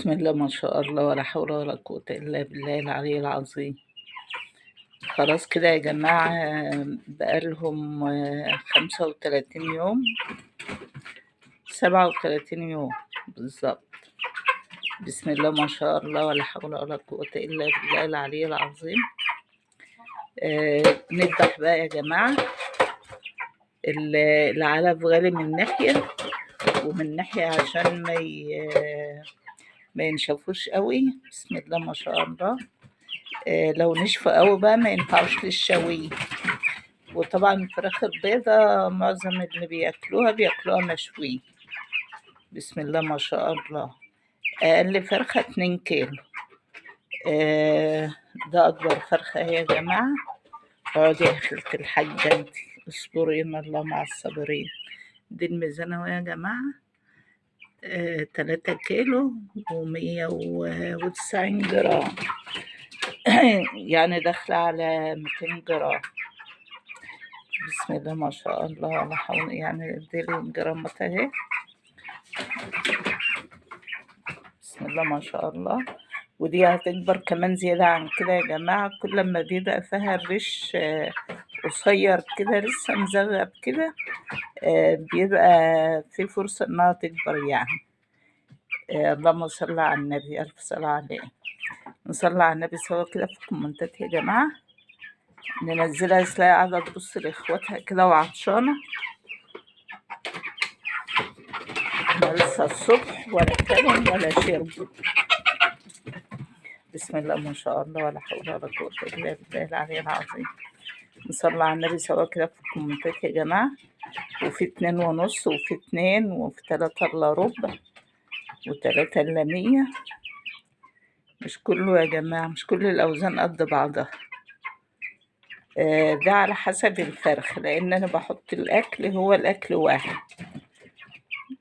بسم الله ما شاء الله ولا حول ولا قوة إلا بالله العلي العظيم. خلاص كده يا جماعة، بقالهم 35 يوم، 37 يوم بالظبط. بسم الله ما شاء الله ولا حول ولا قوة إلا بالله العلي العظيم. نذبح بقى يا جماعة. العلف غالي من ناحية، ومن ناحية عشان ما ينشفوش قوي. بسم الله ما شاء الله. لو نشفوا قوي بقى ما ينفعوش للشوي. وطبعا الفراخ البيضة معظم اللي بياكلوها مشوي. بسم الله ما شاء الله. أقل فرخة 2 كيلو. ده أكبر فرخة اهي يا جماعة. اقعدي يا خالة الحاجة انتي، اصبري إن الله مع الصابرين. دي الميزان اهو يا جماعة. 3 كيلو و190 جرام. يعني داخلة على 200 جرام. بسم الله ما شاء الله ولا حول. يعني دي الجرامات اهي. بسم الله ما شاء الله. ودي هتكبر كمان زيادة عن كده يا جماعة. كل ما بيبقى فيها الريش قصير كده لسه مزغب كده، بيبقى في فرصة انها تكبر يعني. اللهم صل على النبي، ألف صلاة عليه. نصلي على النبي سوا كده في الكومنتات يا جماعة. ننزلها تلاقي قاعدة تبص لإخواتها كده وعطشانة. احنا لسه الصبح ولا كلم ولا شرب. بسم الله ما شاء الله ولا حول ولا قوة إلا بالله العلي العظيم. نصلي على النبي سوا كده في الكومنتات يا جماعة. وفي 2.5 وفي 2 وفي 3 إلا ربع و3 إلا 100. مش كله يا جماعة، مش كل الأوزان قد بعضها. ده على حسب الفرخ، لأن أنا بحط الأكل، هو الأكل واحد.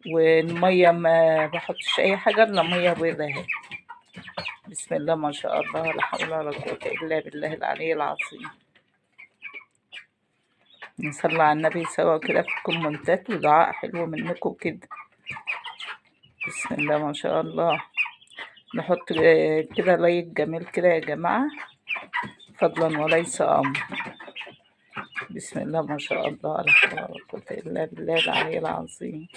والمية ما بحطش أي حاجة إلا مية بيضة اهي. بسم الله ما شاء الله ولا حول ولا قوة إلا بالله العلي العظيم. نصلي على النبي سوا كده في الكومنتات، ودعاء حلو منكم كده. بسم الله ما شاء الله. نحط كده لايك جميل كده يا جماعة، فضلا وليس أمر. بسم الله ما شاء الله ولا حول ولا قوة إلا بالله العلي العظيم.